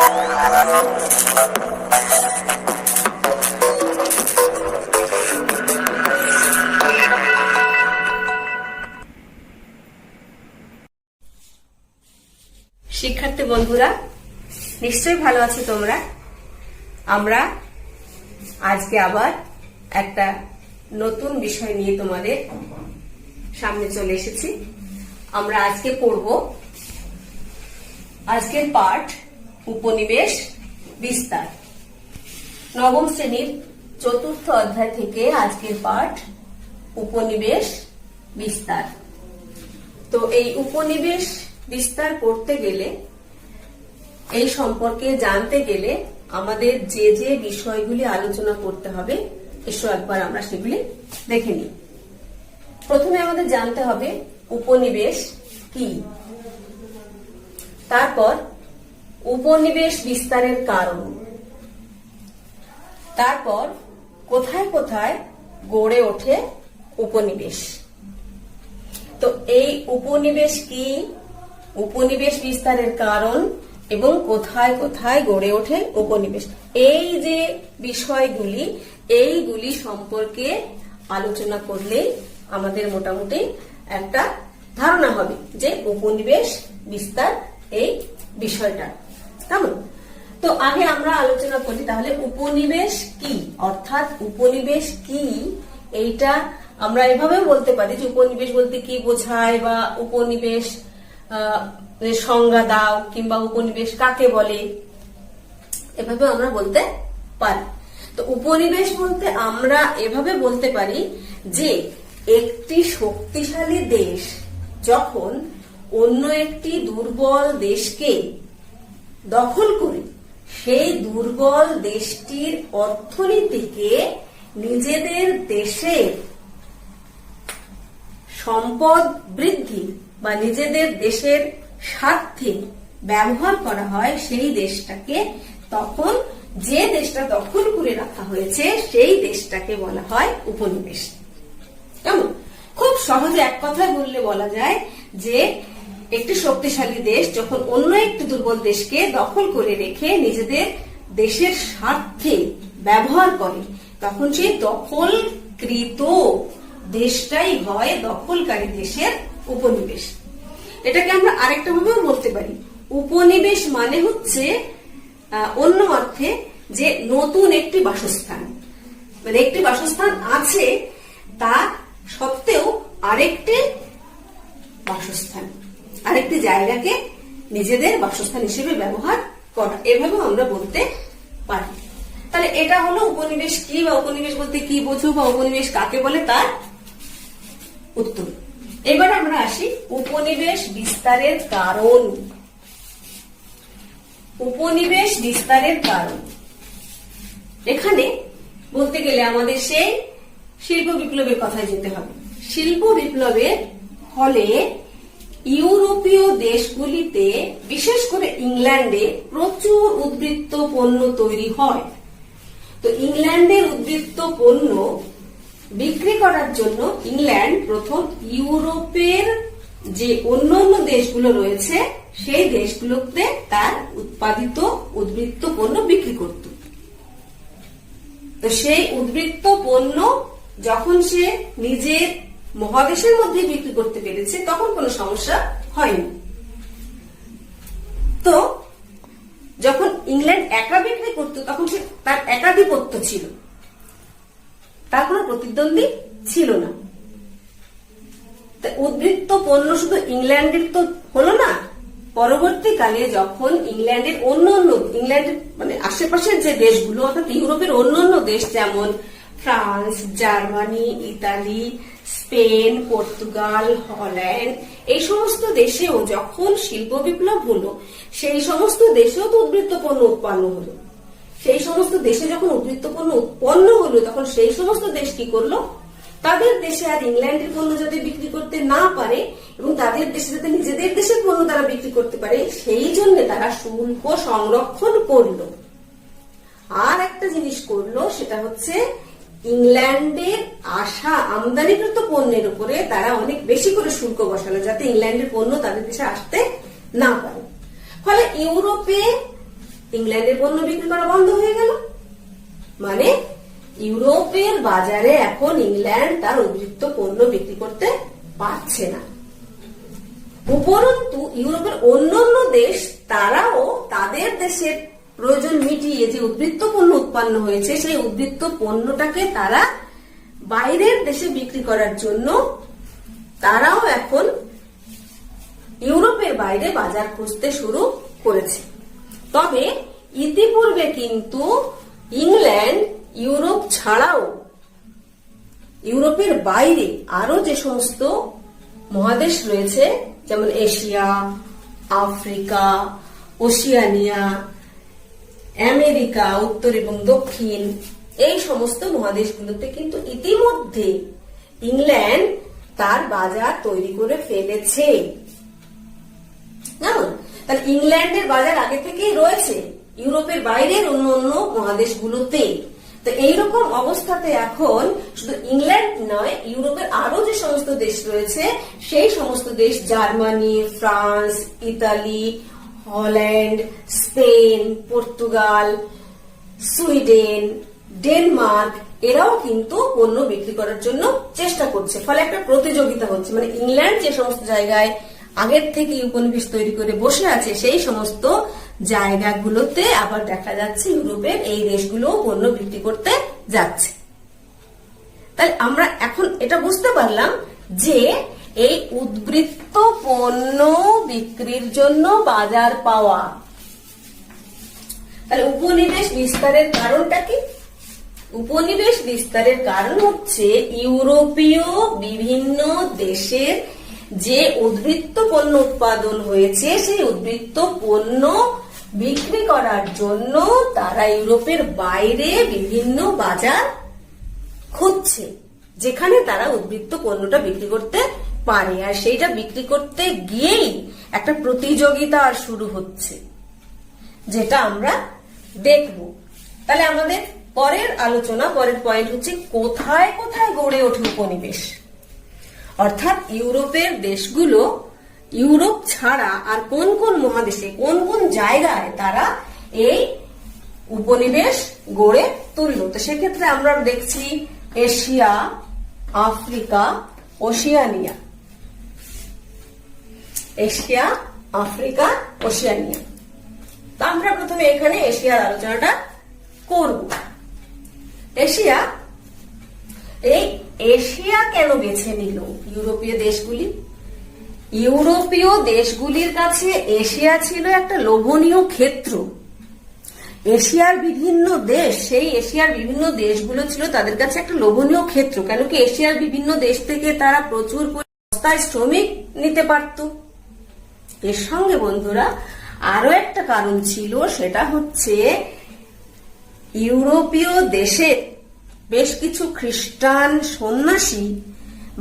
শিক্ষার্থী বন্ধুরা, নিশ্চয়ই ভালো আছো তোমরা। আমরা আজকে আবার একটা নতুন বিষয় নিয়ে তোমাদের সামনে চলে এসেছি। আমরা আজকে পড়ব আজকের পাঠ উপনিবেশ বিস্তার। নবম শ্রেণীর ৪র্থ অধ্যায় থেকে আজকের পাঠ উপনিবেশ বিস্তার। তো এই উপনিবেশ বিস্তার করতে গেলে, এই সম্পর্কে জানতে গেলে আমাদের যে যে বিষয়গুলি আলোচনা করতে হবে, এসো একবার আমরা সেগুলি দেখে নিই। প্রথমে আমাদের জানতে হবে উপনিবেশ কি, তারপর উপনিবেশ বিস্তারের কারণ, তারপর কোথায় কোথায় গড়ে ওঠে উপনিবেশ। তো এই উপনিবেশ কি, উপনিবেশ বিস্তারের কারণ এবং কোথায় কোথায় গড়ে ওঠে উপনিবেশ, এই যে বিষয়গুলি, এইগুলি সম্পর্কে আলোচনা করলেই আমাদের মোটামুটি একটা ধারণা হবে যে উপনিবেশ বিস্তার এই বিষয়টা কেমন। তো আগে আমরা আলোচনা করি তাহলে উপনিবেশ কি, অর্থাৎ উপনিবেশ কি এইটা আমরা এভাবেও বলতে পারি যে উপনিবেশ বলতে কি বোঝায়, বা উপনিবেশ সংজ্ঞা দাও, কিংবা উপনিবেশ কাকে বলে, এভাবে আমরা বলতে পারি। তো উপনিবেশ বলতে আমরা এভাবে বলতে পারি যে একটি শক্তিশালী দেশ যখন অন্য একটি দুর্বল দেশকে দখল করে সেই দুর্বল দেশটির অর্থনীতিকে নিজেদের দেশের সম্পদ বৃদ্ধি বা নিজেদের দেশের স্বার্থে ব্যবহার করা হয়, সেই দেশটাকে, তখন যে দেশটা দখল করে রাখা হয়েছে সেই দেশটাকে বলা হয় উপনিবেশ। কেমন? খুব সহজে এক কথায় বললে বলা যায় যে একটি শক্তিশালী দেশ যখন অন্য একটি দুর্বল দেশকে দখল করে রেখে নিজেদের দেশের স্বার্থে ব্যবহার করে, তখন সেই দখলকৃত দেশটাই হয় দখলকারী দেশের উপনিবেশ। এটাকে আমরা আরেকটা ভাবেও বলতে পারি, উপনিবেশ মানে হচ্ছে অন্য অর্থে যে নতুন একটি বাসস্থান, মানে একটি বাসস্থান আছে তা সত্ত্বেও আরেকটি বাসস্থান, আরেকটি জায়গাকে নিজেদের বাসস্থান হিসেবে ব্যবহার করা, এভাবেও আমরা বলতে পারি। তাহলে এটা হলো উপনিবেশ কি, বা উপনিবেশ বলতে কি বোঝো, বা উপনিবেশ কাকে বলে তার উত্তর। এবার আমরা আসি উপনিবেশ বিস্তারের কারণ। উপনিবেশ বিস্তারের কারণ এখানে বলতে গেলে আমাদের সেই শিল্প বিপ্লবের কথায় যেতে হবে। শিল্প বিপ্লবের ফলে ইউরোপীয় দেশগুলিতে, বিশেষ করে ইংল্যান্ডে প্রচুর উদ্বৃত্ত পণ্য তৈরি হয়। তো ইংল্যান্ডের উদ্বৃত্ত পণ্য বিক্রি করার জন্য ইংল্যান্ড প্রথম ইউরোপের যে অন্যান্য দেশগুলো রয়েছে সেই দেশগুলোতে তার উৎপাদিত উদ্বৃত্ত পণ্য বিক্রি করত। তো সেই উদ্বৃত্ত পণ্য যখন সে নিজের মহাদেশের মধ্যে বিক্রি করতে পেরেছে তখন কোনো সমস্যা হয়নি। তো যখন ইংল্যান্ড একা বিক্রি করত তখন সে তার একাধিপত্য ছিল, তার কোনো প্রতিদ্বন্দ্বী ছিল না। উদ্বৃত্ত পণ্য শুধু ইংল্যান্ডের তো হলো না, পরবর্তীকালে যখন ইংল্যান্ডের অন্যান্য, ইংল্যান্ডের মানে আশেপাশের যে দেশগুলো অর্থাৎ ইউরোপের অন্যান্য দেশ যেমন France, Germany, Italy, Spain, Portugal, Holland, এই সমস্ত দেশেও যখন শিল্প বিপ্লব হলো, সেই সমস্ত দেশেও তো উদ্বৃত্ত পণ্য উৎপন্ন হলো। সেই সমস্ত দেশে যখন উদ্বৃত্ত পণ্য উৎপন্ন হলো তখন সেই সমস্ত দেশ কি করলো, তাদের দেশে আর ইংল্যান্ডের পণ্য যাতে বিক্রি করতে না পারে এবং তাদের দেশে যাতে নিজেদের দেশের পণ্য তারা বিক্রি করতে পারে, সেই জন্য তারা শুল্ক সংরক্ষণ করলো। আর একটা জিনিস করলো, সেটা হচ্ছে ইংল্যান্ডের আসা আমদানিকৃত পণ্যের উপরে তারা অনেক বেশি করে শুল্ক বসালো, যাতে ইংল্যান্ডের পণ্য তাদের দেশে আসতে না পারে। ফলে ইউরোপে ইংল্যান্ডের পণ্য বিক্রি করা বন্ধ হয়ে গেল। মানে ইউরোপের বাজারে এখন ইংল্যান্ড তার উদ্বৃত্ত পণ্য বিক্রি করতে পারছে না। উপরন্তু ইউরোপের অন্যান্য দেশ তারাও তাদের দেশের প্রয়োজন মিটিয়ে যে উদ্বৃত্ত পণ্য উৎপন্ন হয়েছে সেই উদ্বৃত্ত পণ্যটাকে তারা বাইরের দেশে বিক্রি করার জন্য তারাও এখন ইউরোপের বাইরে বাজার খুঁজতে শুরু করেছে। তবে ইতিপূর্বে কিন্তু ইংল্যান্ড ইউরোপ ছাড়াও ইউরোপের বাইরে আরো যে সমস্ত মহাদেশ রয়েছে, যেমন এশিয়া, আফ্রিকা, ওশিয়ানিয়া, আমেরিকা উত্তর এবং দক্ষিণ, এই সমস্ত মহাদেশগুলোতে কিন্তু ইতিমধ্যে ইংল্যান্ড তার বাজার তৈরি করে ফেলেছে। তাহলে ইংল্যান্ডের বাজার আগে থেকেই রয়েছে ইউরোপের বাইরের অন্য অন্য মহাদেশগুলোতে। তো এইরকম অবস্থাতে এখন শুধু ইংল্যান্ড নয়, ইউরোপের আরো যে সমস্ত দেশ রয়েছে সেই সমস্ত দেশ, Germany, France, Italy, Holland, Spain, Portugal, Sweden, Denmark, এরাও কিন্তু পণ্য বিক্রি করার জন্য চেষ্টা করছে। ফলে একটা প্রতিযোগিতা হচ্ছে। মানে ইংল্যান্ড যে সমস্ত জায়গায় আগের থেকে উপনিবেশ তৈরি করে বসে আছে সেই সমস্ত জায়গাগুলোতে আবার দেখা যাচ্ছে ইউরোপের এই দেশগুলো পণ্য বিক্রি করতে যাচ্ছে। তাই আমরা এখন এটা বুঝতে পারলাম যে এই উদ্বৃত্ত পণ্য বিক্রির জন্য বাজার পাওয়া। তাহলে উপনিবেশ বিস্তারের কারণটা কি? উপনিবেশ বিস্তারের কারণ হচ্ছে ইউরোপীয় বিভিন্ন দেশের যে উদ্বৃত্ত পণ্য উৎপাদন হয়েছে সেই উদ্বৃত্ত পণ্য বিক্রি করার জন্য তারা ইউরোপের বাইরে বিভিন্ন বাজার খুঁজছে, যেখানে তারা উদ্বৃত্ত পণ্যটা বিক্রি করতে পারে। আর সেইটা বিক্রি করতে গিয়েই একটা প্রতিযোগিতা শুরু হচ্ছে, যেটা আমরা দেখব। তাহলে আমাদের পরের আলোচনা, পরের পয়েন্ট হচ্ছে কোথায় কোথায় গড়ে ওঠে উপনিবেশ। অর্থাৎ ইউরোপের দেশগুলো ইউরোপ ছাড়া আর কোন কোন মহাদেশে কোন কোন জায়গায় তারা এই উপনিবেশ গড়ে তুলল। তো সেক্ষেত্রে আমরা দেখছি Asia, Africa, Oceania. Asia, Africa, Oceania. তো আমরা প্রথমে এখানে এশিয়ার আলোচনাটা করব। এশিয়া, এই এশিয়া কেন বেছে নিল ইউরোপীয় দেশগুলি? ইউরোপীয় দেশগুলির কাছে এশিয়া ছিল একটা লোভনীয় ক্ষেত্র। এশিয়ার বিভিন্ন দেশ, সেই এশিয়ার বিভিন্ন দেশগুলো ছিল তাদের কাছে একটা লোভনীয় ক্ষেত্র। কেন কি এশিয়ার বিভিন্ন দেশ থেকে তারা প্রচুর সস্তায় শ্রমিক নিতে পারত। এর সঙ্গে বন্ধুরা আরো একটা কারণ ছিল, সেটা হচ্ছে ইউরোপীয় দেশের বেশ কিছু খ্রিস্টান সন্ন্যাসী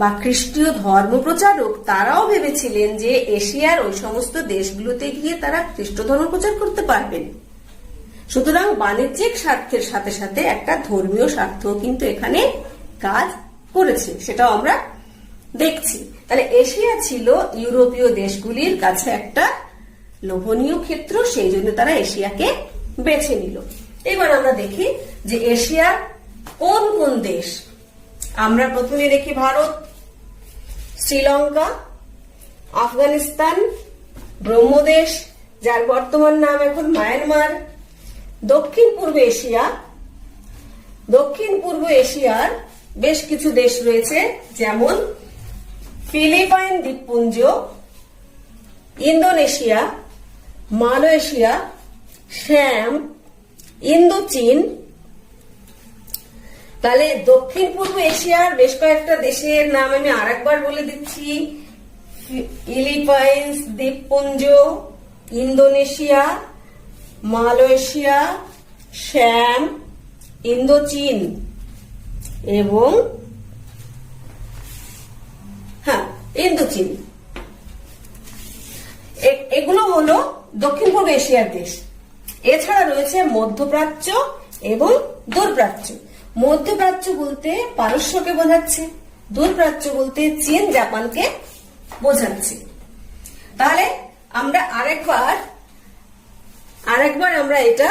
বা খ্রিস্টীয় ধর্মপ্রচারক তারাও ভেবেছিলেন যে এশিয়ার ওই সমস্ত দেশগুলোতে গিয়ে তারা খ্রিস্ট ধর্ম প্রচার করতে পারবেন। সুতরাং বাণিজ্যিক স্বার্থের সাথে সাথে একটা ধর্মীয় স্বার্থ কিন্তু এখানে কাজ করেছে, সেটাও আমরা দেখছি। তাহলে এশিয়া ছিল ইউরোপীয় দেশগুলির কাছে একটা লোভনীয় ক্ষেত্র, সেই জন্য তারা এশিয়াকে বেছে নিল। এবার আমরা দেখি যে এশিয়ার কোন কোন দেশ। আমরা প্রথমে দেখি ভারত, শ্রীলঙ্কা, আফগানিস্তান, ব্রহ্মদেশ যার বর্তমান নাম এখন মায়ানমার, দক্ষিণ পূর্ব এশিয়া। দক্ষিণ পূর্ব এশিয়ার বেশ কিছু দেশ রয়েছে, যেমন ফিলিপাইন দ্বীপপুঞ্জ, ইন্দোনেশিয়া, মালয়েশিয়া, শ্যাম, ইন্দোচীন। তাহলে দক্ষিণ পূর্ব এশিয়ার বেশ কয়েকটা দেশের নাম আমি আরেকবার বলে দিচ্ছি। ফিলিপাইন্স দ্বীপপুঞ্জ, ইন্দোনেশিয়া, মালয়েশিয়া, শ্যাম, ইন্দোচীন এবং ইন্দোচীন। এগুলো হলো দক্ষিণ পূর্ব এশিয়ার দেশ। এছাড়া রয়েছে মধ্যপ্রাচ্য এবং দূরপ্রাচ্য। মধ্যপ্রাচ্য বলতে পারস্যকে বোঝাচ্ছে, দূরপ্রাচ্য বলতে চীন, জাপানকে বোঝাচ্ছে। তাহলে আমরা আরেকবার আরেকবার আমরা এটা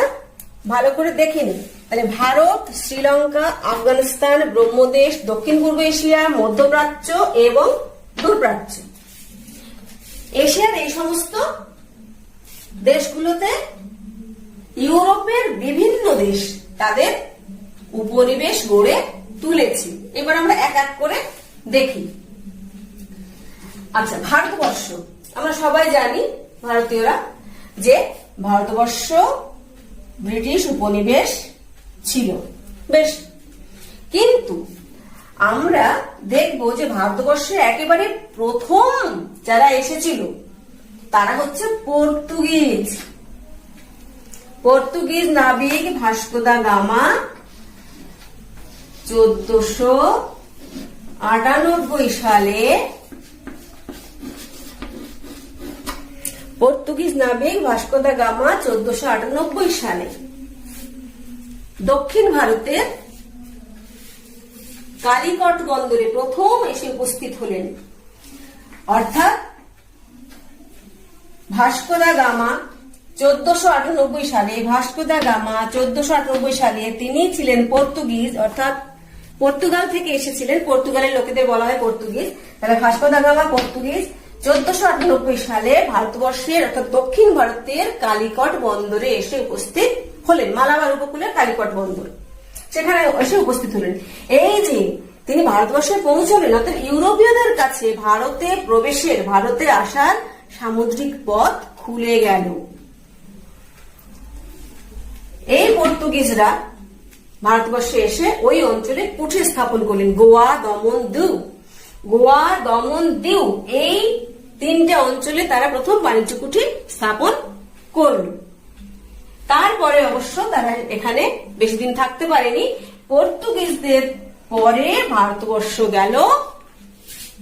ভালো করে দেখে নিই। তাহলে ভারত, শ্রীলঙ্কা, আফগানিস্তান, ব্রহ্মদেশ, দক্ষিণ পূর্ব এশিয়া, মধ্যপ্রাচ্য এবং দূরপ্রাচ্য। এশিয়ার এই সমস্ত দেশগুলোতে ইউরোপের বিভিন্ন দেশ তাদের উপনিবেশ গড়ে তুলেছে। এবার আমরা এক এক করে দেখি। আচ্ছা, ভারতবর্ষ আমরা সবাই জানি, ভারতীয়রা, যে ভারতবর্ষ ব্রিটিশ উপনিবেশ ছিল। বেশ, কিন্তু আমরা দেখব যে ভারতবর্ষে একেবারে প্রথম যারা এসেছিল তারা হচ্ছে পর্তুগিজ। পর্তুগিজ নাবিক ভাস্কো দা গামা 1498 সালে, পর্তুগিজ নাবিক ভাস্কো দা গামা 1498 সালে দক্ষিণ ভারতের কালিকট বন্দরে প্রথম এসে উপস্থিত হলেন। অর্থাৎ ভাস্কো দা গামা 1498 সালে, ভাস্কো দা গামা 1498 সালে তিনি ছিলেন পর্তুগিজ, অর্থাৎ পর্তুগাল থেকে এসেছিলেন। পর্তুগালের লোকেদের বলা হয় পর্তুগিজ। তাহলে ভাস্কো দা গামা পর্তুগিজ 1498 সালে ভারতবর্ষের অর্থাৎ দক্ষিণ ভারতের কালিকট বন্দরে এসে উপস্থিত হলেন। মালাবার উপকূলের কালিকট বন্দর, সেখানে এসে উপস্থিত হলেন। এই যে তিনি ভারতবর্ষে পৌঁছলেন, অর্থাৎ ইউরোপীয়দের কাছে ভারতে প্রবেশের, ভারতে আসার সামুদ্রিক পথ খুলে গেল। এই পর্তুগিজরা ভারতবর্ষে এসে ওই অঞ্চলে কুঠি স্থাপন করলেন। গোয়া, দমন, দিউ, গোয়া, দমন, দিউ, এই তিনটে অঞ্চলে তারা প্রথম বাণিজ্য কুঠি স্থাপন করল। তারপরে অবশ্য তারা এখানে বেশি দিন থাকতে পারেনি। পর্তুগিজদের পরে ভারতবর্ষ গেল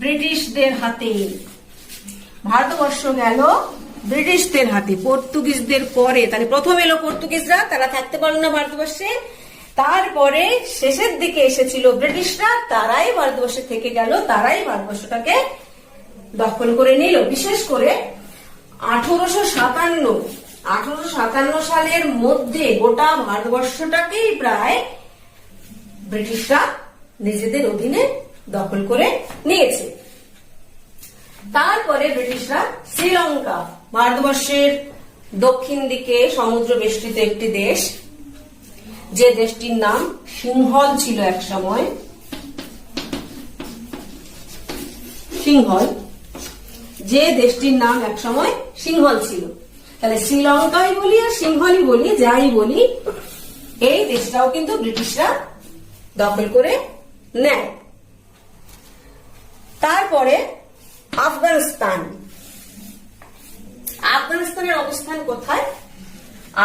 ব্রিটিশদের হাতে। ভারতবর্ষ গেল ব্রিটিশদের হাতে পর্তুগিজদের পরে। তাহলে প্রথম এলো পর্তুগিজরা, তারা থাকতে পারল না ভারতবর্ষে। তারপরে শেষের দিকে এসেছিল ব্রিটিশরা, তারাই ভারতবর্ষে থেকে গেল, তারাই ভারতবর্ষটাকে দখল করে নিল। বিশেষ করে 1857 সালের মধ্যে গোটা ভারতবর্ষটাকেই প্রায় ব্রিটিশরা নিজেদের অধীনে দখল করে নিয়েছে। তারপরে ব্রিটিশরা শ্রীলঙ্কা, ভারতবর্ষের দক্ষিণ দিকে সমুদ্র বেষ্টিত একটি দেশ, যে দেশটির নাম সিংহল ছিল এক সময়, সিংহল, যে দেশটির নাম এক সময় সিংহল ছিল। তাহলে শ্রীলঙ্কাই বলি আর সিংহলই বলি, যাই বলি, এই দেশটাও কিন্তু ব্রিটিশরা দখল করে নেয়। তারপরে আফগানিস্তান। আফগানিস্তানের অবস্থান কোথায়?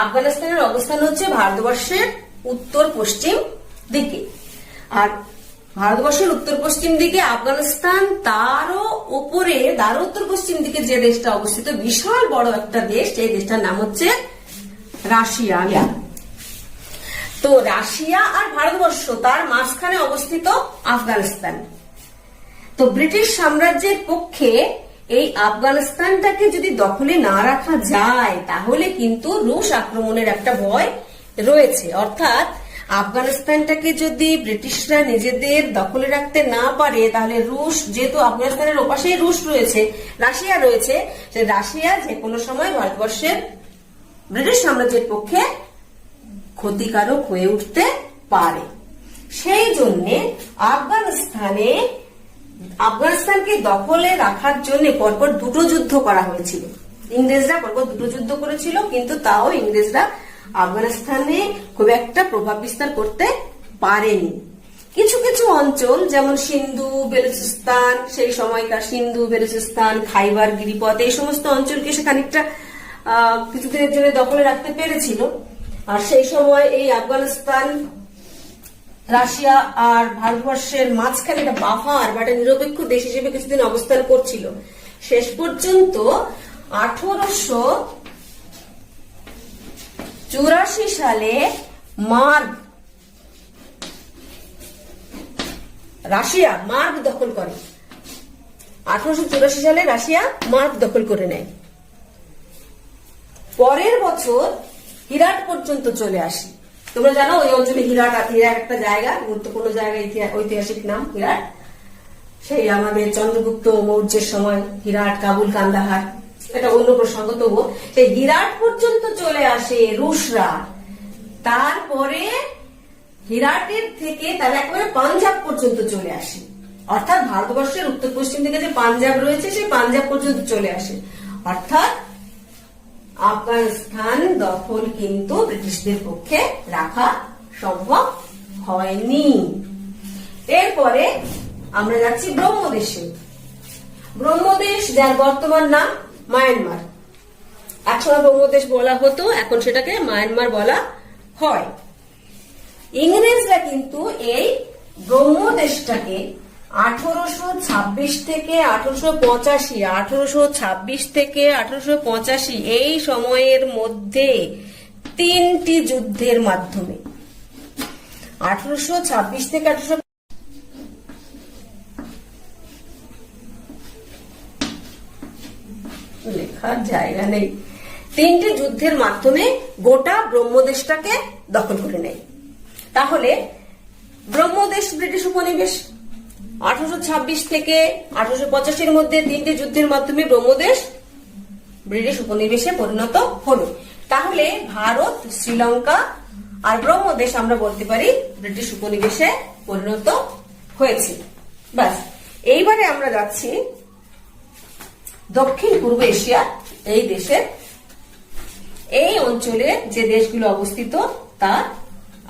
আফগানিস্তানের অবস্থান হচ্ছে ভারতবর্ষের উত্তর পশ্চিম দিকে। আর ভারতবর্ষের উত্তর পশ্চিম দিকে আফগানিস্তান, তারও উপরে তার উত্তর পশ্চিম দিকে যে দেশটা অবস্থিত, বিশাল বড় একটা দেশ, সেই দেশটার নাম হচ্ছে রাশিয়া। তো রাশিয়া আর ভারতবর্ষ, তার মাঝখানে অবস্থিত আফগানিস্তান। তো ব্রিটিশ সাম্রাজ্যের পক্ষে এই আফগানিস্তানটাকে যদি দখলে না রাখা যায়, তাহলে কিন্তু রুশ আক্রমণের একটা ভয় রয়েছে। অর্থাৎ আফগানিস্তানটাকে যদি ব্রিটিশরা নিজেদের দখলে রাখতে না পারে, তাহলে রুশ, যেহেতু আফগানিস্তানের ওপাশেই রুশ রয়েছে, রাশিয়া রয়েছে, সে রাশিয়া যে কোনো সময় ভারতবর্ষের ব্রিটিশ সাম্রাজ্যের পক্ষে ক্ষতিকারক হয়ে উঠতে পারে। সেই জন্যে আফগানিস্তানকে দখলে রাখার জন্য পরপর দুটো যুদ্ধ করা হয়েছিল। ইংরেজরা পরপর দুটো যুদ্ধ করেছিল, কিন্তু তাও ইংরেজরা আফগানিস্তানে খুব একটা প্রভাব বিস্তার করতে পারেনি। কিছু কিছু অঞ্চল, যেমন সিন্ধু, বেলুচিস্তান, সেই সময়কার সিন্ধু, বেলুচিস্তান, খাইবার গিরিপথ, এই সমস্ত অঞ্চলকে সে খানিকটা কিছুদিনের জন্য দখলে রাখতে পেরেছিল। আর সেই সময় এই আফগানিস্তান রাশিয়া আর ভারতবর্ষের মাঝখানে একটা বাফার বা একটা নিরপেক্ষ দেশ হিসেবে কিছুদিন অবস্থান করছিল। শেষ পর্যন্ত 1884 সালে রাশিয়া মার্গ দখল করে। 1884 সালে রাশিয়া মার্গ দখল করে নেয়। পরের বছর হিরাট পর্যন্ত চলে আসি। তোমরা জানো ওই অঞ্চলে হিরাট একটা জায়গা, গুরুত্বপূর্ণ জায়গা, ঐতিহাসিক নাম হিরাট। সেই আমাদের চন্দ্রগুপ্ত মৌর্যের সময় হিরাট, কাবুল, কান্দাহার, এটা অন্য প্রসঙ্গ। তবু সেই হিরাট পর্যন্ত চলে আসে রুশরা। তারপরে হিরাটের থেকে তারা একেবারে পাঞ্জাব পর্যন্ত চলে আসে, অর্থাৎ ভারতবর্ষের উত্তর পশ্চিম দিকে যে পাঞ্জাব রয়েছে সেই পাঞ্জাব পর্যন্ত চলে আসে। অর্থাৎ আফগানিস্তান দখল কিন্তু ব্রিটিশদের পক্ষে রাখা সম্ভব হয়নি। এরপরে আমরা যাচ্ছি ব্রহ্মদেশে। ব্রহ্মদেশ যার বর্তমান নাম মায়ানমার। একসময় ব্রহ্মদেশ বলা হতো, এখন সেটাকে মায়ানমার বলা হয়। ইংরেজরা কিন্তু এই ব্রহ্মদেশটাকে 1826 থেকে 1885 এই সময়ের মধ্যে 3টি যুদ্ধের মাধ্যমে 1826 থেকে লেখার জায়গা নেই, 3টি যুদ্ধের মাধ্যমে গোটা ব্রহ্মদেশটাকে দখল করে নেয়। তাহলে ব্রহ্মদেশ ব্রিটিশ উপনিবেশ 1826 থেকে 1885 মধ্যে 3টি যুদ্ধের মাধ্যমে ব্রহ্মদেশ ব্রিটিশ উপনিবেশে পরিণত হলো। তাহলে ভারত, শ্রীলঙ্কা আর ব্রহ্মদেশ আমরা বলতে পারি ব্রিটিশ উপনিবেশে পরিণত হয়েছে। বাস, এইবারে আমরা যাচ্ছি দক্ষিণ পূর্ব এশিয়া। এই দেশের এই অঞ্চলে যে দেশগুলো অবস্থিত তার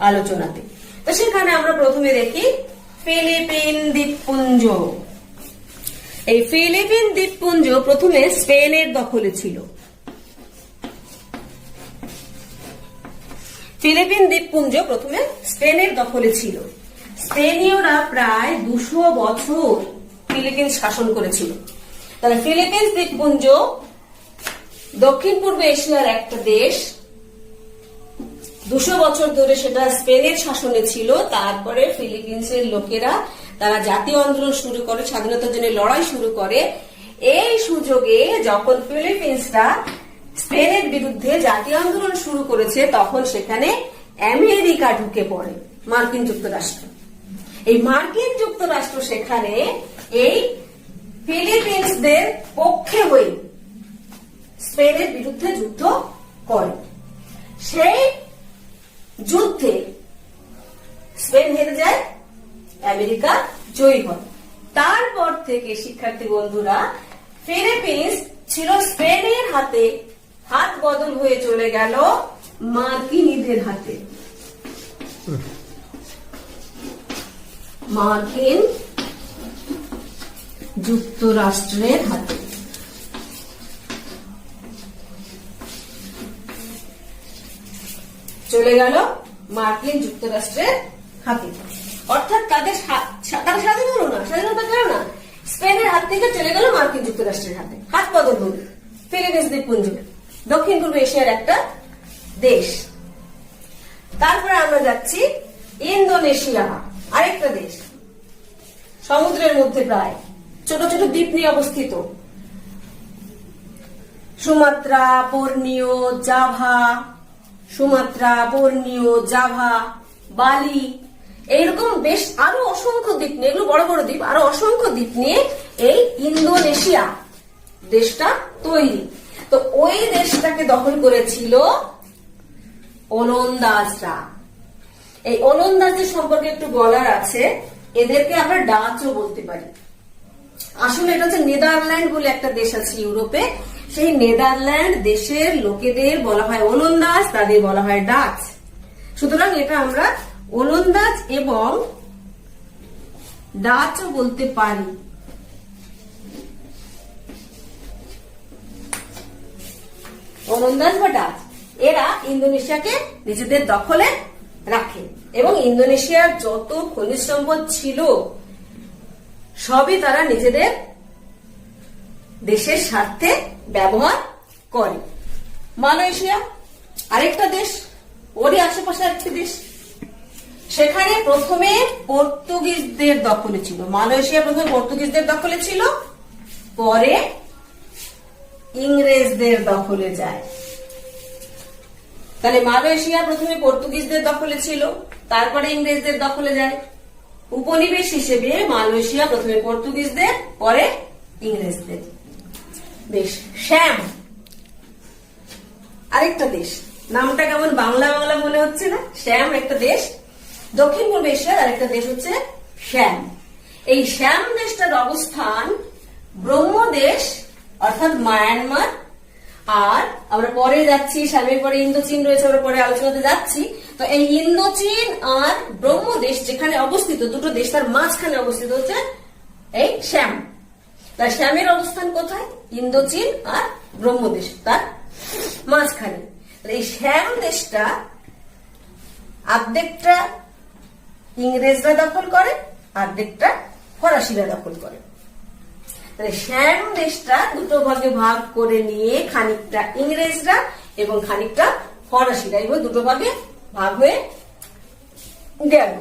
আলোচনাতে। তো সেখানে আমরা প্রথমে দেখি ফিলিপিন দ্বীপপুঞ্জ। এই ফিলিপিন দ্বীপপুঞ্জ প্রথমে স্পেনের দখলে ছিল। ফিলিপিন দ্বীপপুঞ্জ প্রথমে স্পেনের দখলে ছিল। স্পেনীয়রা প্রায় 200 বছর ফিলিপিন শাসন করেছিল। তাহলে ফিলিপিন্স দ্বীপপুঞ্জ দক্ষিণ পূর্ব এশিয়ার একটা দেশ, 200 বছর ধরে সেটা স্পেনের শাসনে ছিল। তারপরে ফিলিপিন্সের লোকেরা তারা জাতীয় আন্দোলন শুরু করে, স্বাধীনতার জন্য লড়াই শুরু করে। এই সুযোগে যখন ফিলিপিন্সরা স্পেনের বিরুদ্ধে জাতীয় আন্দোলন শুরু করেছে, তখন সেখানে আমেরিকা ঢুকে পড়ে, মার্কিন যুক্তরাষ্ট্র। এই মার্কিন যুক্তরাষ্ট্র সেখানে এই ফিলিপিন্সদের পক্ষে হয়ে স্পেনের বিরুদ্ধে যুদ্ধ করে। সেই যুদ্ধে স্পেন হেরে যায়, আমেরিকা জয়ী হয়। তারপর থেকে শিক্ষার্থী বন্ধুরা, ফিলিপিন্স ছিল স্পেনের হাতে, হাত বদল হয়ে চলে গেল মার্কিনীদের হাতে। মার্কিন যুক্তরাষ্ট্রের হাতে। চলে গেল মার্কিন যুক্তরাষ্ট্রের হাতে। অর্থাৎ তারা স্বাধীন হলো না, স্বাধীনতা পেল না, স্পেনের হাত থেকে চলে গেল মার্কিন যুক্তরাষ্ট্রের হাতে। হাত বদল হল। ফিলিপিন্স দ্বীপপুঞ্জ দক্ষিণ পূর্ব এশিয়ার একটা দেশ। তারপরে আমরা যাচ্ছি ইন্দোনেশিয়া, আরেকটা দেশ, সমুদ্রের মধ্যে প্রায় ছোট ছোট দ্বীপ নিয়ে অবস্থিত। সুমাত্রা, বর্নিও, জাভা, বালি, এইরকম বেশ আরো অসংখ্য দ্বীপ নিয়ে, এগুলো বড় বড় দ্বীপ, আরো অসংখ্য দ্বীপ নিয়ে এই ইন্দোনেশিয়া দেশটা তৈরি। তো ওই দেশটাকে দখল করেছিল ওলন্দাজরা। এই ওলন্দাজদের সম্পর্কে একটু বলার আছে, এদেরকে আমরা ডাচও বলতে পারি। আসলে এটা হচ্ছে নেদারল্যান্ড বলে একটা দেশ আছে ইউরোপে, সেই নেদারল্যান্ড দেশের লোকেদের বলা হয় ওলন্দাজ, তাদের বলা হয় ডাচ। সুতরাং এটা আমরা ওলন্দাজ এবং ডাচও বলতে পারি। ওলন্দাজ বা ডাচ এরা ইন্দোনেশিয়াকে নিজেদের দখলে রাখে এবং ইন্দোনেশিয়ার যত খনিজ সম্পদ ছিল সবই তারা নিজেদের দেশের স্বার্থে ব্যবহার করে। মালয়েশিয়া আরেকটা দেশ, ওরই আশেপাশে একটা দেশ, সেখানে প্রথমে পর্তুগিজদের দখলে ছিল। মালয়েশিয়া প্রথমে পর্তুগিজদের দখলে ছিল, পরে ইংরেজদের দখলে যায়। তাহলে মালয়েশিয়া প্রথমে পর্তুগিজদের দখলে ছিল, তারপরে ইংরেজদের দখলে যায়। উপনিবেশ হিসেবে মালয়েশিয়া প্রথমে পর্তুগিজদের, পরে ইংরেজদের। বেশ, শ্যাম আরেকটা দেশ, নামটা কেমন বাংলা বাংলা মনে হচ্ছে না? শ্যাম একটা দেশ, দক্ষিণ পূর্ব এশিয়ার আরেকটা দেশ হচ্ছে শ্যাম। এই শ্যাম দেশটার অবস্থান ব্রহ্মদেশ অর্থাৎ মায়ানমার, আর আমরা পরে যাচ্ছি, শ্যামের পরে ইন্দোচীন রয়েছে, আমরা পরে আলোচনাতে যাচ্ছি। তো এই ইন্দোচীন আর ব্রহ্মদেশ যেখানে অবস্থিত, দুটো দেশ তার মাঝখানে অবস্থিত হচ্ছে এই শ্যাম। তার শ্যামের অবস্থান কোথায়? ইন্দোচীন আর ব্রহ্মদেশ তার মাঝখানে। এই শ্যাম দেশটা অর্ধেকটা ইংরেজরা দখল করে, অর্ধেকটা ফরাসিরা দখল করে। তাহলে শ্যাম দেশটা দুটো ভাগে ভাগ করে নিয়ে খানিকটা ইংরেজরা এবং খানিকটা ফরাসিরা, এবং দুটো ভাগে ভাগ হয়ে গেল।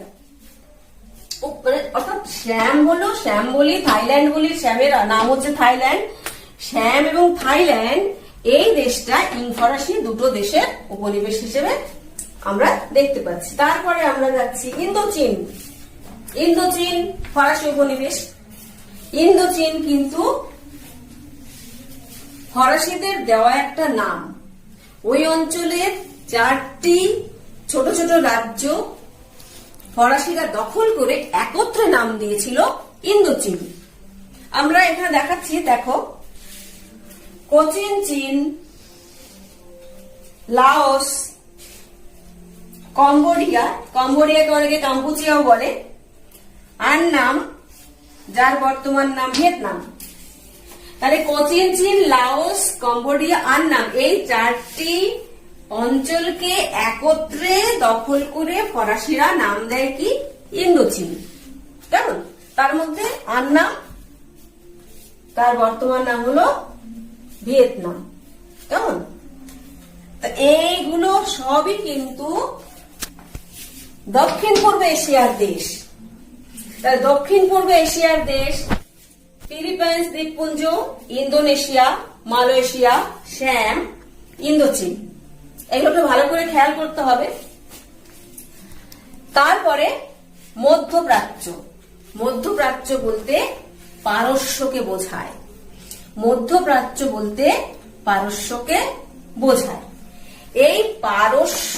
অর্থাৎ শ্যাম হলো, শ্যাম বলি, থাইল্যান্ড বলি, শ্যামের নাম হচ্ছে থাইল্যান্ড। শ্যাম এবং থাইল্যান্ড এই দেশটা ফরাসি দুটো দেশের উপনিবেশ হিসেবে আমরা দেখতে পাচ্ছি। তারপরে আমরা যাচ্ছি ইন্দোচীন। ইন্দোচীন ফরাসি উপনিবেশ। ইন্দোচীন কিন্তু ফরাসিদের দেওয়া একটা নাম। ওই অঞ্চলের 4টি ছোট ছোট রাজ্য ফরাসিরা দখল করে একত্রে নাম দিয়েছিল ইন্দোচীন। আমরা এখানে দেখাচ্ছি, দেখো, কোচিন চীন, লাওস, কম্বোডিয়া, কম্বোডিয়াকে অনেকে কাম্পুচিয়াও বলে, আন্নাম যার বর্তমান নাম ভিয়েতনাম। তাহলে কোচিন চীন, লাওস, কম্বোডিয়া, আন্নাম এই 4টি অঞ্চলকে একত্রে দখল করে ফরাসিরা নাম দেয় কি? ইন্দোচীন। কেমন? তার মধ্যে আন্নাম, তার বর্তমান নাম হলো ভিয়েতনাম। কেমন? এইগুলো সবই কিন্তু দক্ষিণ পূর্ব এশিয়ার দেশ। তাহলে দক্ষিণ পূর্ব এশিয়ার দেশ ফিলিপাইন্স দ্বীপপুঞ্জ, ইন্দোনেশিয়া, মালয়েশিয়া, শ্যাম, ইন্দোচীন, এগুলোকে ভালো করে খেয়াল করতে হবে। তারপরে মধ্যপ্রাচ্য। মধ্যপ্রাচ্য বলতে পারস্যকে বোঝায়। মধ্যপ্রাচ্য বলতে পারস্যকে বোঝায়। এই পারস্য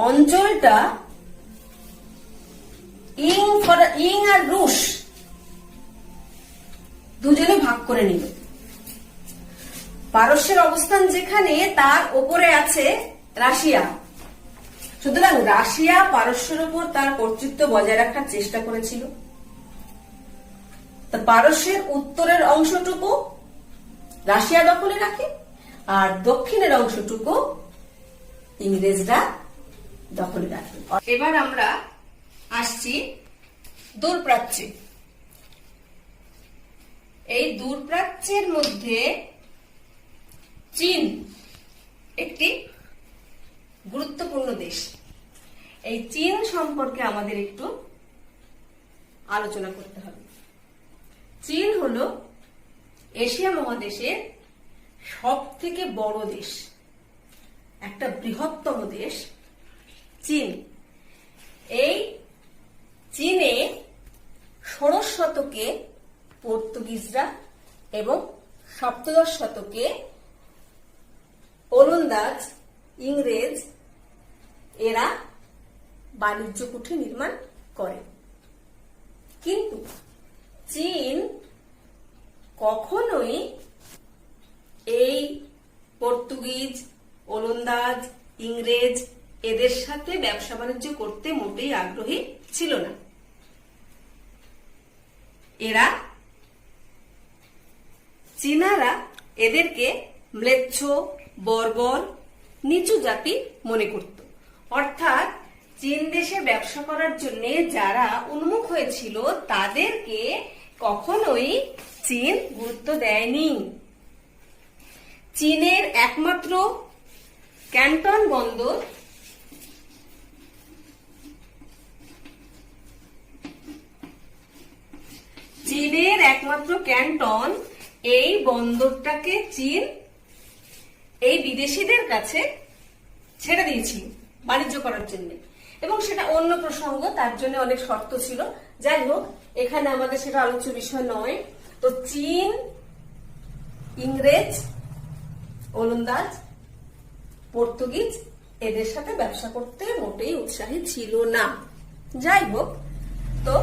অঞ্চলটা ইং আর রুশ দুজনে ভাগ করে নিল। পারস্যের অবস্থান যেখানে, তার ওপরে আছে রাশিয়া। সুতরাং রাশিয়া পারস্যের উপর তার কর্তৃত্ব বজায় রাখার চেষ্টা করেছিল। তা পারস্যের উত্তরের অংশটুকু রাশিয়া দখলে রাখে, আর দক্ষিণের অংশটুকু ইংরেজরা দখলে রাখে। এবার আমরা আসছি দূরপ্রাচ্যে। এই দূরপ্রাচ্যের মধ্যে চীন একটি গুরুত্বপূর্ণ দেশ। এই চীন সম্পর্কে আমাদের একটু আলোচনা করতে হবে। চীন হলো এশিয়া মহাদেশের সব থেকে বড় দেশ, একটা বৃহত্তম দেশ চীন। এই চীনে 16 শতকে পর্তুগিজরা এবং 17 শতকে ওলন্দাজ, ইংরেজ এরা বাণিজ্য কুঠি নির্মাণ করে। কিন্তু চীন কখনোই এই পর্তুগিজ, ওলন্দাজ, ইংরেজ এদের সাথে ব্যবসা বাণিজ্য করতে মোটেই আগ্রহী ছিল না। চীনারা এদেরকে ম্লেচ্ছ, বর্বর, নিচু জাতি মনে করত। অর্থাৎ চীন দেশে ব্যবসা করার জন্য যারা উন্মুখ হয়েছিল তাদেরকে কখনোই চীন গুরুত্ব দেয়নি। চীনের একমাত্র ক্যান্টন বন্দর এই বন্দরটাকে চীন এই বিদেশিদের কাছে ছেড়ে দিয়েছিল বাণিজ্য করার জন্য, এবং সেটা অন্য প্রসঙ্গ, তার জন্য অনেক শর্ত ছিল। যাই হোক, এখানে আমাদের সেটা আলোচ্য বিষয় নয়। তো চীন ইংরেজ, ওলন্দাজ, পর্তুগিজ এদের সাথে ব্যবসা করতে মোটেই উৎসাহী ছিল না। যাই হোক, তো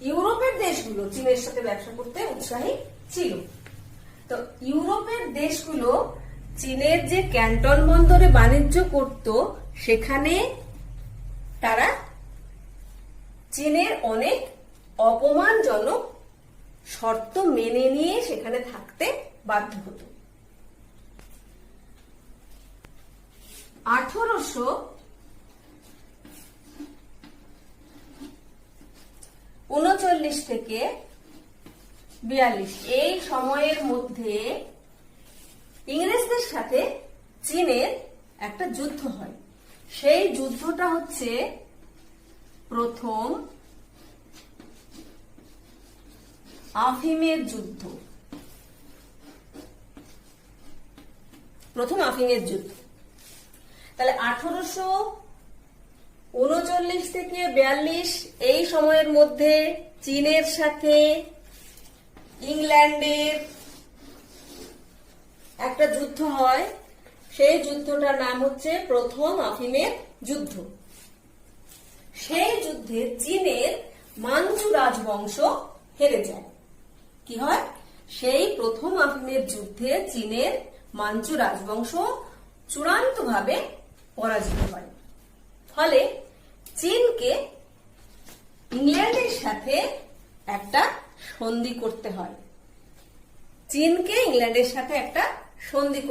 ইউরোপের দেশগুলো চীনের সাথে ব্যবসা করতে উৎসাহী ছিল। তো ইউরোপের দেশগুলো চীনের যে ক্যান্টন বন্দরে বাণিজ্য করত, সেখানে তারা চীনের অনেক অপমানজনক শর্ত মেনে নিয়ে সেখানে থাকতে বাধ্য হতো। 1839 থেকে 42 এই সময়ের মধ্যে ইংরেজদের সাথে চীনের একটা যুদ্ধ হয়। সেই যুদ্ধটা হচ্ছে প্রথম আফিমের যুদ্ধ। তাহলে 1839 থেকে 42 এই সময়ের মধ্যে চীনের সাথে ইংল্যান্ডের একটা যুদ্ধ হয়। সেই যুদ্ধটার নাম হচ্ছে প্রথম আফিমের যুদ্ধ। সেই যুদ্ধে চীনের মাঞ্চু রাজবংশ হেরে যায়। কি হয়? সেই প্রথম আফিমের যুদ্ধে চীনের মাঞ্চু রাজবংশ চূড়ান্তভাবে পরাজিত হয়। ফলে চীনকে ইংল্যান্ডের সাথে একটা সন্ধি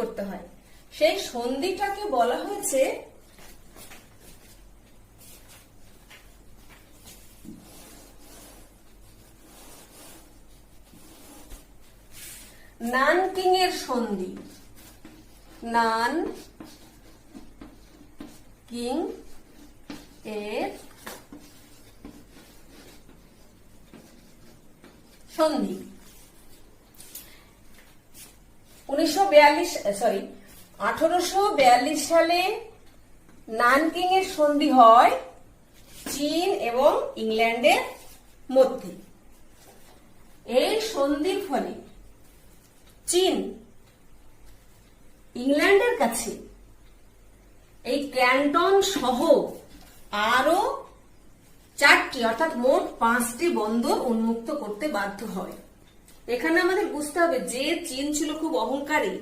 করতে হয়। সেই সন্ধিটাকে বলা হয়েছে নানকিং এর সন্ধি। নানকিং এর সন্ধি 1842 সালে নানকিং এর সন্ধি হয় চীন এবং ইংল্যান্ডের মধ্যে। এই সন্ধির ফলে চীন ইংল্যান্ডের কাছে এই ক্যান্টন সহ আরো 4টি অর্থাৎ মোট 5টি বন্দর উন্মুক্ত করতে বাধ্য হয়। এখানে আমাদের বুঝতে হবে যে চীন ছিল খুব অহংকারী,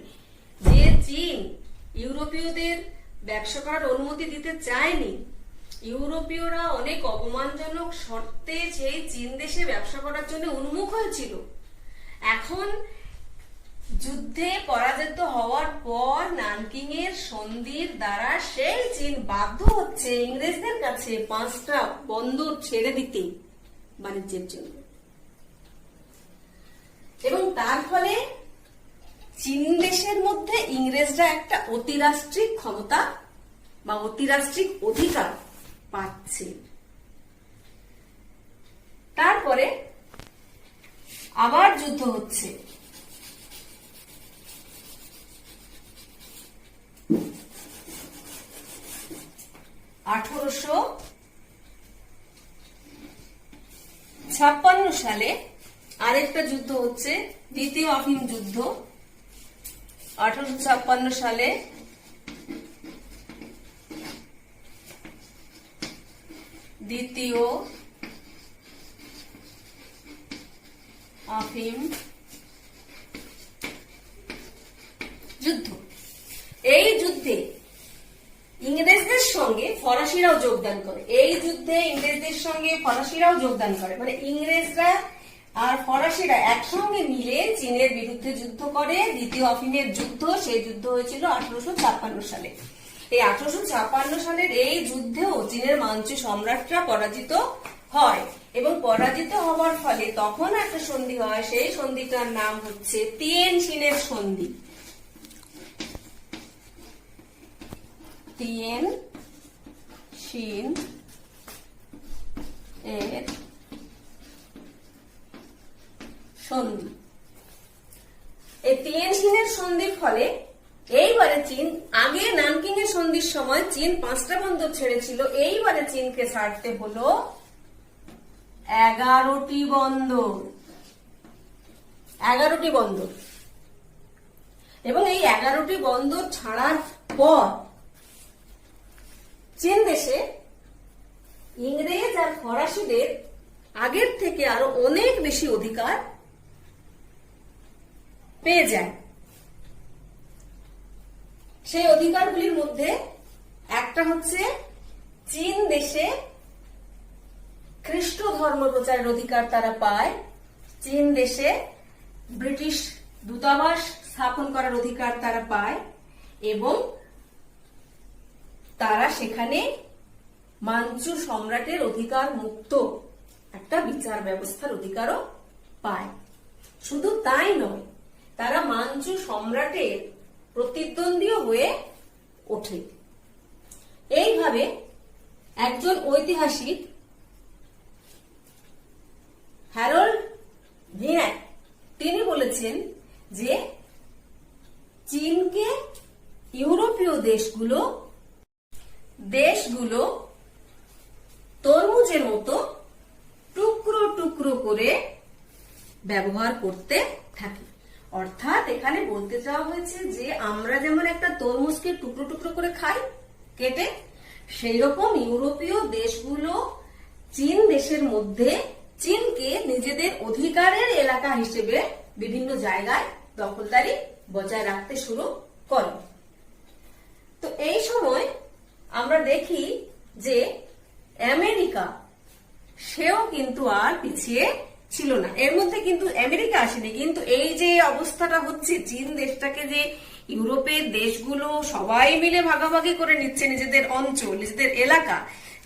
যে চীন ইউরোপীয়দের ব্যবসা করার অনুমতি দিতে চায়নি। ইউরোপীয়রা অনেক অপমানজনক শর্তে সেই চীন দেশে ব্যবসা করার জন্য উন্মুখ হয়েছিল। এখন যুদ্ধে পরাজিত হওয়ার পর নানকিং এর সন্ধির দ্বারা সেই চীন বাধ্য হচ্ছে ইংরেজদের কাছে 5টা বন্দর ছেড়ে দিতে বাণিজ্যের জন্য, এবং তার ফলে চীন দেশের মধ্যে ইংরেজরা একটা অতিরাষ্ট্রিক ক্ষমতা বা অতিরাষ্ট্রিক অধিকার পাচ্ছে। তারপরে আবার যুদ্ধ হচ্ছে। 1856 সালে আরেকটা যুদ্ধ হচ্ছে, দ্বিতীয় আফিম যুদ্ধ। 1856 সালে দ্বিতীয় আফিম যুদ্ধ। এই যুদ্ধে ইংরেজদের সঙ্গে ফরাসিরাও যোগদান করে। মানে ইংরেজরা আর ফরাসিরা একসঙ্গে মিলে চীনের বিরুদ্ধে যুদ্ধ করে। দ্বিতীয় আফিমের যুদ্ধ, সেই যুদ্ধ হয়েছিল 1856 সালে। এই 1856 সালের এই যুদ্ধেও চীনের মাঞ্চু সম্রাটরা পরাজিত হয়, এবং পরাজিত হওয়ার ফলে তখন একটা সন্ধি হয়। সেই সন্ধিটার নাম হচ্ছে তিয়ানশিনের সন্ধি। তিয়ানশিন এর সন্ধি। এই তিয়ানশিনের সন্ধির ফলে এইবারে চীন, আগে নানকিং এর সন্ধির সময় চীন 5টা বন্দর ছেড়েছিল, এইবারে চীনকে ছাড়তে হলো 11টি বন্দর। 11টি বন্দর। এবং এই 11টি বন্দর ছাড়ার পর চীন দেশে ইংরেজ আর ফরাসিদের আগের থেকে আরো অনেক বেশি অধিকার পেয়ে যায়। সেই অধিকারগুলির মধ্যে একটা হচ্ছে চীন দেশে খ্রিস্ট ধর্ম প্রচারের অধিকার তারা পায়, চীন দেশে ব্রিটিশ দূতাবাস স্থাপন করার অধিকার তারা পায়, এবং তারা সেখানে মাঞ্চু সম্রাটের অধিকার মুক্ত একটা বিচার ব্যবস্থার অধিকারও পায়। শুধু তাই নয়, তারা মাঞ্চু সম্রাটের প্রতিদ্বন্দ্বীও হয়ে ওঠে। এইভাবে একজন ঐতিহাসিক হ্যারল্ড ভিনাক তিনি বলেছেন যে চীনকে ইউরোপীয় দেশগুলো তরমুজের মতো টুকরো টুকরো করে ব্যবহার করতে থাকে। অর্থাৎ এখানে বলতে চাওয়া হয়েছে যে আমরা যেমন একটা তরমুজকে টুকরো টুকরো করে খাই কেটে, সেই রকম ইউরোপীয় দেশগুলো চীন দেশের মধ্যে চীনকে নিজেদের অধিকারের এলাকা হিসেবে বিভিন্ন জায়গায় দখলদারি বজায় রাখতে শুরু করে। তো এই সময় আমরা দেখি যে আমেরিকা সেও কিন্তু আর পিছিয়ে ছিল না। এর মধ্যে কিন্তু আমেরিকা আসেনি, কিন্তু এই যে অবস্থাটা হচ্ছে, চীন দেশটাকে যে ইউরোপের দেশগুলো সবাই মিলে ভাগাভাগি করে নিচ্ছে নিজেদের অঞ্চল, নিজেদের এলাকা,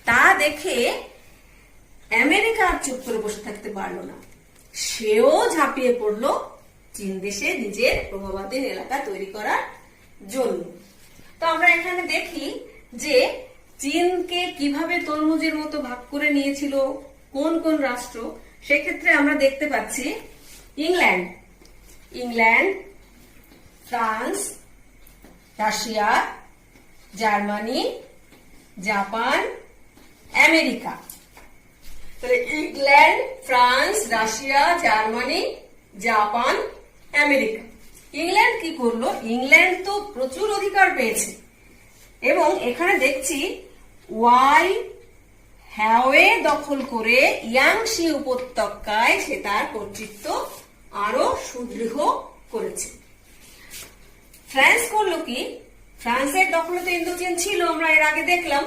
তা দেখে আমেরিকা আর চুপ করে বসে থাকতে পারলো না। সেও ঝাঁপিয়ে পড়লো চীন দেশে নিজের প্রভাবাধীন এলাকা তৈরি করার জন্য। তো আমরা এখানে দেখি যে চীনকে কিভাবে তরমুজের মতো ভাগ করে নিয়েছিল কোন কোন রাষ্ট্র। সেক্ষেত্রে আমরা দেখতে পাচ্ছি England, France, Russia, Germany, Japan, America. তাহলে England, France, Russia, Germany, Japan, America. England কি করলো? ইংল্যান্ড তো প্রচুর অধিকার পেয়েছে, এবং এখানে দেখছি হ্যাওয়ে দখল করে ইয়াংশি উপত্যকায় সে তার কর্তৃত্ব আরো সুদৃঢ় করেছে। ফ্রান্স করলো কি? ফ্রান্সের দখলে তো ইন্দোচীন ছিল, আমরা এর আগে দেখলাম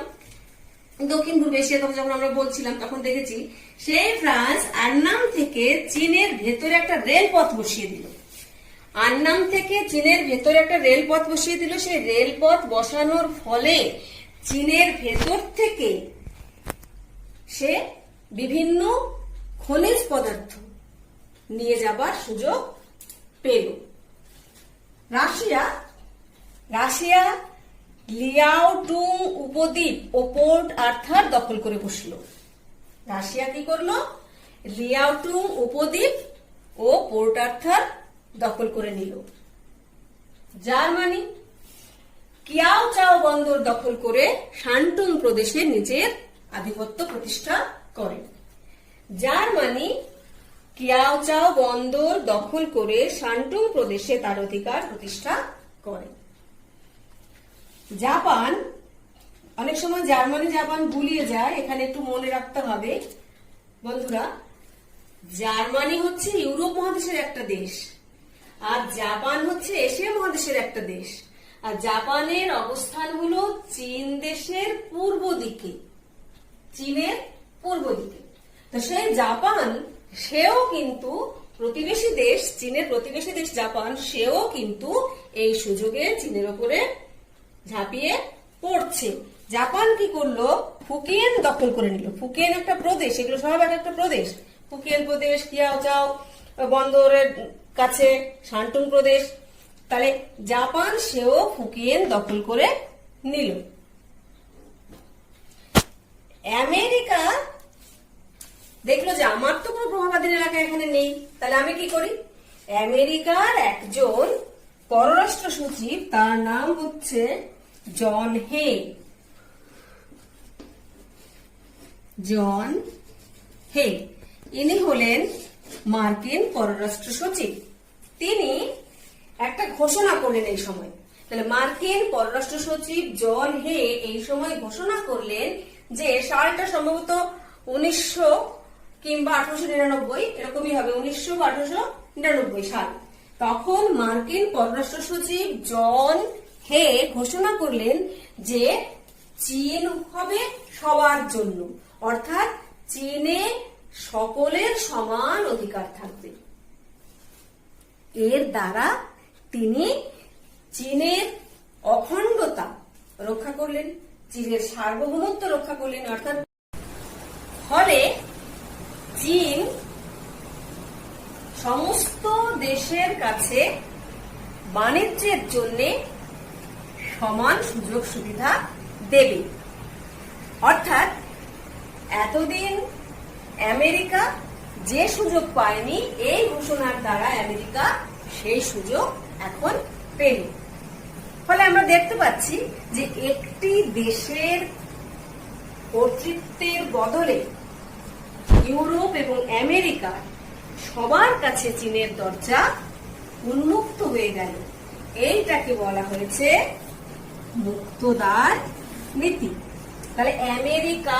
দক্ষিণ পূর্ব এশিয়া কথা যখন আমরা বলছিলাম তখন দেখেছি। সেই ফ্রান্স আন্নাম থেকে চীনের ভেতরে একটা রেলপথ বসিয়ে দিল। আন্নাম থেকে চীনের ভেতরে একটা রেলপথ বসিয়ে দিল। সেই রেলপথ বসানোর ফলে চীনের ভেতর থেকে সে বিভিন্ন খনিজ পদার্থ নিয়ে যাবার সুযোগ পেল। রাশিয়া লিয়াওটুং উপদ্বীপ ও পোর্ট আর্থার দখল করে বসলো। রাশিয়া কি করলো? লিয়াওটুং উপদ্বীপ ও পোর্ট আর্থার দখল করে নিল। জার্মানি কিয়াও চাও বন্দর দখল করে শান্টুং প্রদেশে নিজের আধিপত্য প্রতিষ্ঠা করে। জার্মানি কিয়াও চাও বন্দর দখল করে শান্টুং প্রদেশে তার অধিকার প্রতিষ্ঠা করে। জাপান, অনেক সময় জাপান গুলিয়ে যায়, এখানে একটু মনে রাখতে হবে বন্ধুরা, জার্মানি হচ্ছে ইউরোপ মহাদেশের একটা দেশ, আর জাপান হচ্ছে এশিয়া মহাদেশের একটা দেশ। আর জাপানের অবস্থান হলো চীন দেশের পূর্ব দিকে, চীনের পূর্ব দিকে। তো সেই জাপান সেও কিন্তু প্রতিবেশী দেশ, চীনের প্রতিবেশী দেশ জাপান, সেও কিন্তু এই সুযোগে চীনের ওপরে ঝাঁপিয়ে পড়ছে। জাপান কি করলো? ফুকিয়েন দখল করে নিল। ফুকিয়েন একটা প্রদেশ, এগুলো সব একটা প্রদেশ। ফুকিয়েন প্রদেশ, কিয়াও চাও বন্দরের কাছে শান্টুং প্রদেশ। তাহলে জাপান সেও ফুকিয়েন দখল করে নিল। আমেরিকা দেখলো যে আমার তো কোনো প্রভাবাধীন এলাকা এখানে নেই, তাহলে আমি কি করি? আমেরিকার একজন পররাষ্ট্র সচিব, তার নাম হচ্ছে জন হে। জন হে ইনি হলেন মার্কিন পররাষ্ট্র সচিব। তিনি একটা ঘোষণা করলেন এই সময়। তাহলে মার্কিন পররাষ্ট্র সচিব জন হে এই সময় ঘোষণা করলেন যে সালটা সম্ভবত 1900 কিংবা 1899, এরকমই হবে, 1900 বা 1899 সাল। তখন মার্কিন পররাষ্ট্র সচিব জন হে ঘোষণা করলেন যে চীন হবে সবার জন্য, অর্থাৎ চীনে সকলের সমান অধিকার থাকবে। এর দ্বারা তিনি চীনের অখণ্ডতা রক্ষা করলেন, চীনের সার্বভৌমত্ব রক্ষা করলেন। অর্থাৎ ফলে চীন সমস্ত দেশের কাছে বাণিজ্যের জন্য সমান সুযোগ সুবিধা দেবে। অর্থাৎ এতদিন আমেরিকা যে সুযোগ পায়নি, এই ঘোষণার দ্বারা আমেরিকা সেই সুযোগ এখন পেল। ফলে আমরা দেখতে পাচ্ছি যে একটি দেশের কর্তৃত্বের বদলে ইউরোপ এবং আমেরিকা সবার কাছে চীনের দরজা উন্মুক্ত হয়ে গেল। এইটাকে বলা হয়েছে মুক্তদ্বার নীতি। তাহলে আমেরিকা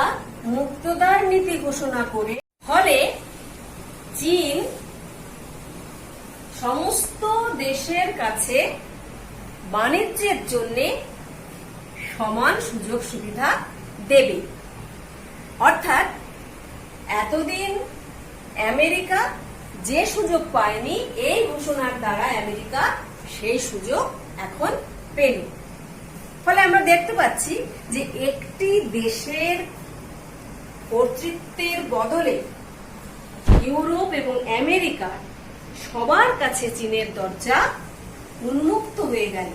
মুক্তদ্বার নীতি ঘোষণা করে ফলে চীন সমস্ত দেশের কাছে বাণিজ্যের জন্য সমান সুযোগ সুবিধা দেবে। অর্থাৎ এতদিন আমেরিকা যে সুযোগ পায়নি, এই ঘোষণার দ্বারা আমেরিকা সেই সুযোগ এখন পেল। ফলে আমরা দেখতে পাচ্ছি যে একটি দেশের কর্তৃত্বের বদলে ইউরোপ এবং আমেরিকা সবার কাছে চীনের দরজা উন্মুক্ত হয়ে গেল।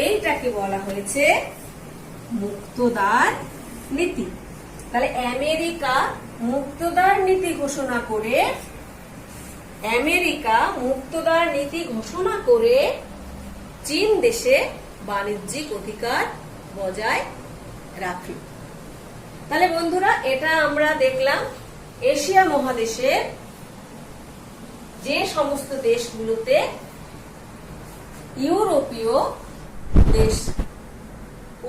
এইটাকে বলা হয়েছে মুক্তদ্বার নীতি। তাহলে আমেরিকা মুক্তদ্বার নীতি ঘোষণা করে চীন দেশে বাণিজ্যিক অধিকার বজায় রাখল। তাহলে বন্ধুরা, এটা আমরা দেখলাম এশিয়া মহাদেশের যে সমস্ত দেশগুলোতে ইউরোপীয় দেশ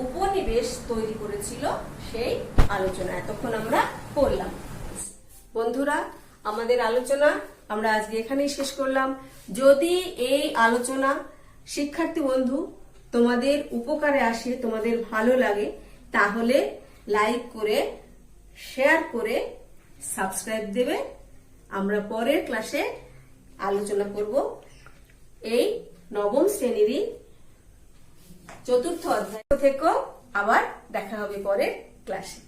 উপনিবেশ তৈরি করেছিল সেই আলোচনা এতক্ষণ আমরা করলাম। বন্ধুরা, আমাদের আলোচনা আমরা আজকে এখানেই শেষ করলাম। যদি এই আলোচনা শিক্ষার্থী বন্ধু তোমাদের উপকারে আসে, তোমাদের ভালো লাগে, তাহলে লাইক করে, শেয়ার করে, সাবস্ক্রাইব দেবে। আমরা পরের ক্লাসে আলোচনা করব এই নবম শ্রেণীরই 4র্থ অধ্যায় থেকে। আবার দেখা হবে পরের ক্লাসে।